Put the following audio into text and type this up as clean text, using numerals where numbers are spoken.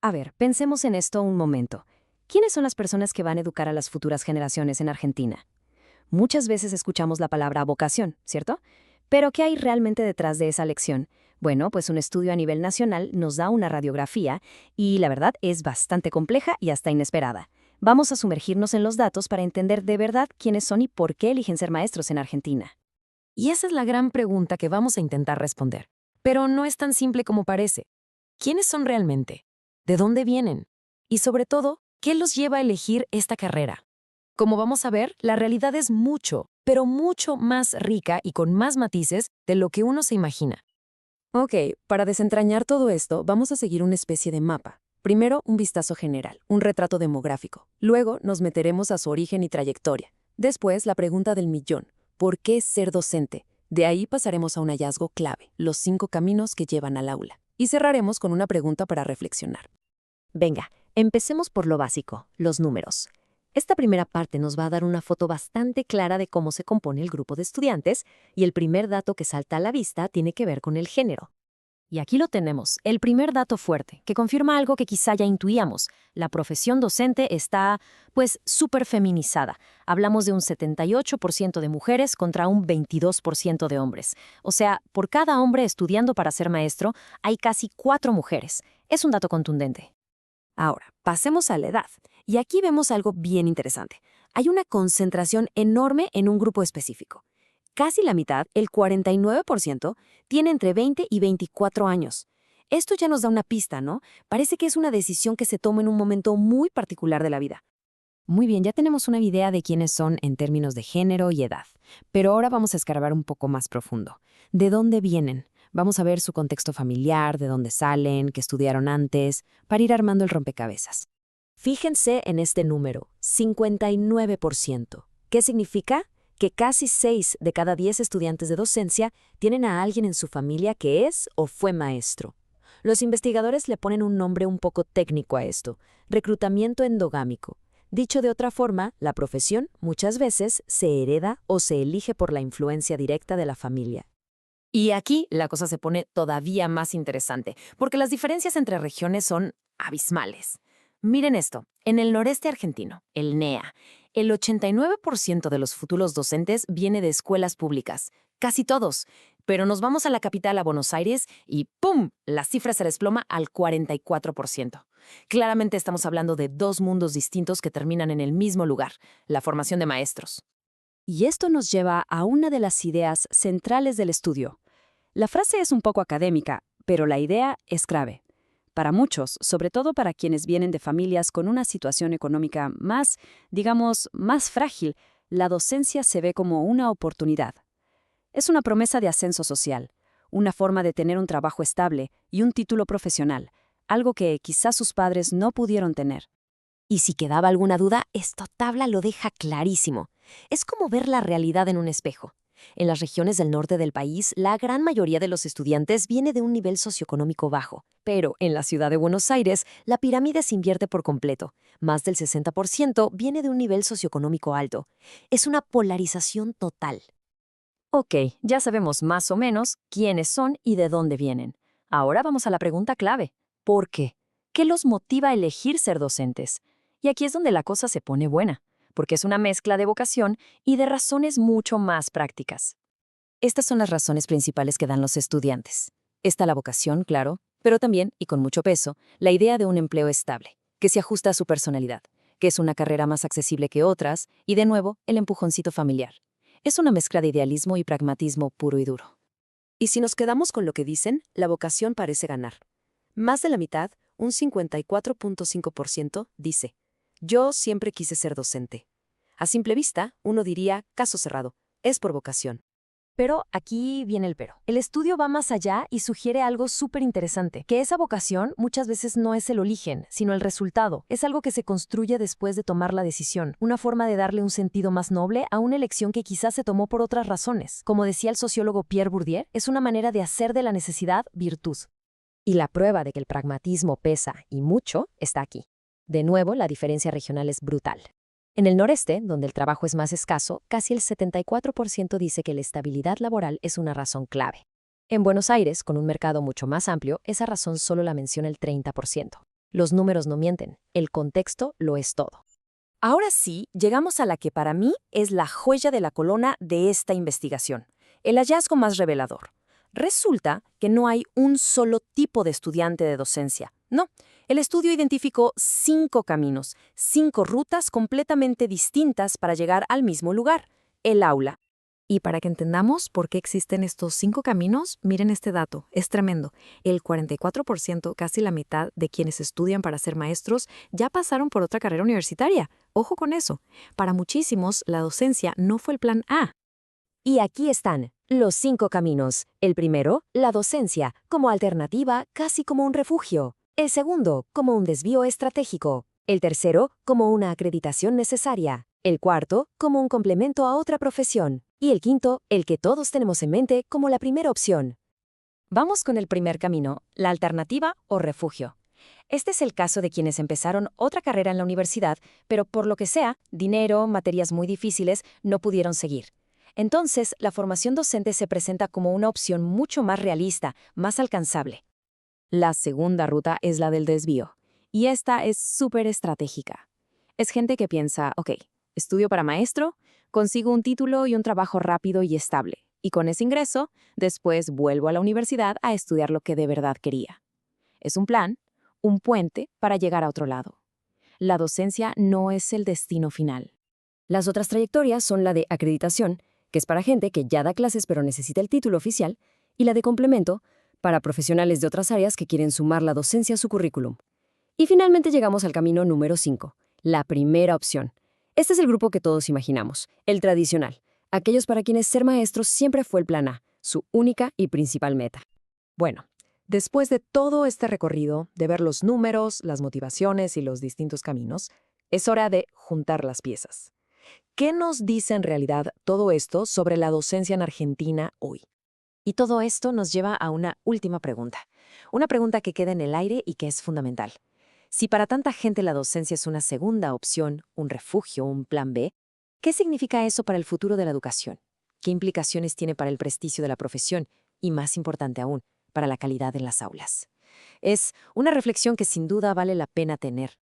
A ver, pensemos en esto un momento. ¿Quiénes son las personas que van a educar a las futuras generaciones en Argentina? Muchas veces escuchamos la palabra vocación, ¿cierto? Pero ¿qué hay realmente detrás de esa lección? Bueno, pues un estudio a nivel nacional nos da una radiografía y la verdad es bastante compleja y hasta inesperada. Vamos a sumergirnos en los datos para entender de verdad quiénes son y por qué eligen ser maestros en Argentina. Y esa es la gran pregunta que vamos a intentar responder. Pero no es tan simple como parece. ¿Quiénes son realmente? ¿De dónde vienen? Y sobre todo, ¿qué los lleva a elegir esta carrera? Como vamos a ver, la realidad es mucho, pero mucho más rica y con más matices de lo que uno se imagina. Ok, para desentrañar todo esto, vamos a seguir una especie de mapa. Primero, un vistazo general, un retrato demográfico. Luego, nos meteremos a su origen y trayectoria. Después, la pregunta del millón. ¿Por qué ser docente? De ahí pasaremos a un hallazgo clave, los 5 caminos que llevan al aula. Y cerraremos con una pregunta para reflexionar. Venga, empecemos por lo básico, los números. Esta primera parte nos va a dar una foto bastante clara de cómo se compone el grupo de estudiantes y el primer dato que salta a la vista tiene que ver con el género. Y aquí lo tenemos, el primer dato fuerte, que confirma algo que quizá ya intuíamos. La profesión docente está, pues, súper feminizada. Hablamos de un 78% de mujeres contra un 22% de hombres. O sea, por cada hombre estudiando para ser maestro, hay casi 4 mujeres. Es un dato contundente. Ahora, pasemos a la edad. Y aquí vemos algo bien interesante. Hay una concentración enorme en un grupo específico. Casi la mitad, el 49%, tiene entre 20 y 24 años. Esto ya nos da una pista, ¿no? Parece que es una decisión que se toma en un momento muy particular de la vida. Muy bien, ya tenemos una idea de quiénes son en términos de género y edad. Pero ahora vamos a escarbar un poco más profundo. ¿De dónde vienen? Vamos a ver su contexto familiar, de dónde salen, qué estudiaron antes, para ir armando el rompecabezas. Fíjense en este número, 59%. ¿Qué significa? Que casi 6 de cada 10 estudiantes de docencia tienen a alguien en su familia que es o fue maestro. Los investigadores le ponen un nombre un poco técnico a esto, reclutamiento endogámico. Dicho de otra forma, la profesión muchas veces se hereda o se elige por la influencia directa de la familia. Y aquí la cosa se pone todavía más interesante, porque las diferencias entre regiones son abismales. Miren esto, en el noreste argentino, el NEA, el 89% de los futuros docentes viene de escuelas públicas, casi todos, pero nos vamos a la capital, a Buenos Aires, y ¡pum!, la cifra se desploma al 44%. Claramente estamos hablando de dos mundos distintos que terminan en el mismo lugar, la formación de maestros. Y esto nos lleva a una de las ideas centrales del estudio. La frase es un poco académica, pero la idea es clave. Para muchos, sobre todo para quienes vienen de familias con una situación económica más, digamos, más frágil, la docencia se ve como una oportunidad. Es una promesa de ascenso social, una forma de tener un trabajo estable y un título profesional, algo que quizás sus padres no pudieron tener. Y si quedaba alguna duda, esta tabla lo deja clarísimo. Es como ver la realidad en un espejo. En las regiones del norte del país, la gran mayoría de los estudiantes viene de un nivel socioeconómico bajo, pero en la ciudad de Buenos Aires, la pirámide se invierte por completo. Más del 60% viene de un nivel socioeconómico alto. Es una polarización total. Ok, ya sabemos más o menos quiénes son y de dónde vienen. Ahora vamos a la pregunta clave. ¿Por qué? ¿Qué los motiva a elegir ser docentes? Y aquí es donde la cosa se pone buena, porque es una mezcla de vocación y de razones mucho más prácticas. Estas son las razones principales que dan los estudiantes. Está la vocación, claro, pero también, y con mucho peso, la idea de un empleo estable, que se ajusta a su personalidad, que es una carrera más accesible que otras, y de nuevo, el empujoncito familiar. Es una mezcla de idealismo y pragmatismo puro y duro. Y si nos quedamos con lo que dicen, la vocación parece ganar. Más de la mitad, un 54.5%, dice, yo siempre quise ser docente. A simple vista, uno diría, caso cerrado, es por vocación. Pero aquí viene el pero. El estudio va más allá y sugiere algo súper interesante, que esa vocación muchas veces no es el origen, sino el resultado. Es algo que se construye después de tomar la decisión, una forma de darle un sentido más noble a una elección que quizás se tomó por otras razones. Como decía el sociólogo Pierre Bourdieu, es una manera de hacer de la necesidad virtud. Y la prueba de que el pragmatismo pesa, y mucho, está aquí. De nuevo, la diferencia regional es brutal. En el noreste, donde el trabajo es más escaso, casi el 74% dice que la estabilidad laboral es una razón clave. En Buenos Aires, con un mercado mucho más amplio, esa razón solo la menciona el 30%. Los números no mienten, el contexto lo es todo. Ahora sí, llegamos a la que para mí es la joya de la corona de esta investigación, el hallazgo más revelador. Resulta que no hay un solo tipo de estudiante de docencia. No, el estudio identificó 5 caminos, 5 rutas completamente distintas para llegar al mismo lugar, el aula. Y para que entendamos por qué existen estos 5 caminos, miren este dato, es tremendo. El 44%, casi la mitad de quienes estudian para ser maestros, ya pasaron por otra carrera universitaria. Ojo con eso. Para muchísimos, la docencia no fue el plan A. Y aquí están los 5 caminos. El primero, la docencia, como alternativa, casi como un refugio. El segundo, como un desvío estratégico. El tercero, como una acreditación necesaria. El cuarto, como un complemento a otra profesión. Y el quinto, el que todos tenemos en mente como la primera opción. Vamos con el primer camino, la alternativa o refugio. Este es el caso de quienes empezaron otra carrera en la universidad, pero por lo que sea, dinero, materias muy difíciles, no pudieron seguir. Entonces, la formación docente se presenta como una opción mucho más realista, más alcanzable. La segunda ruta es la del desvío, y esta es súper estratégica. Es gente que piensa, ok, estudio para maestro, consigo un título y un trabajo rápido y estable, y con ese ingreso, después vuelvo a la universidad a estudiar lo que de verdad quería. Es un plan, un puente para llegar a otro lado. La docencia no es el destino final. Las otras trayectorias son la de acreditación, que es para gente que ya da clases pero necesita el título oficial, y la de complemento, para profesionales de otras áreas que quieren sumar la docencia a su currículum. Y finalmente llegamos al camino número 5, la primera opción. Este es el grupo que todos imaginamos, el tradicional, aquellos para quienes ser maestros siempre fue el plan A, su única y principal meta. Bueno, después de todo este recorrido, de ver los números, las motivaciones y los distintos caminos, es hora de juntar las piezas. ¿Qué nos dice en realidad todo esto sobre la docencia en Argentina hoy? Y todo esto nos lleva a una última pregunta. Una pregunta que queda en el aire y que es fundamental. Si para tanta gente la docencia es una segunda opción, un refugio, un plan B, ¿qué significa eso para el futuro de la educación? ¿Qué implicaciones tiene para el prestigio de la profesión? Y más importante aún, para la calidad en las aulas. Es una reflexión que sin duda vale la pena tener.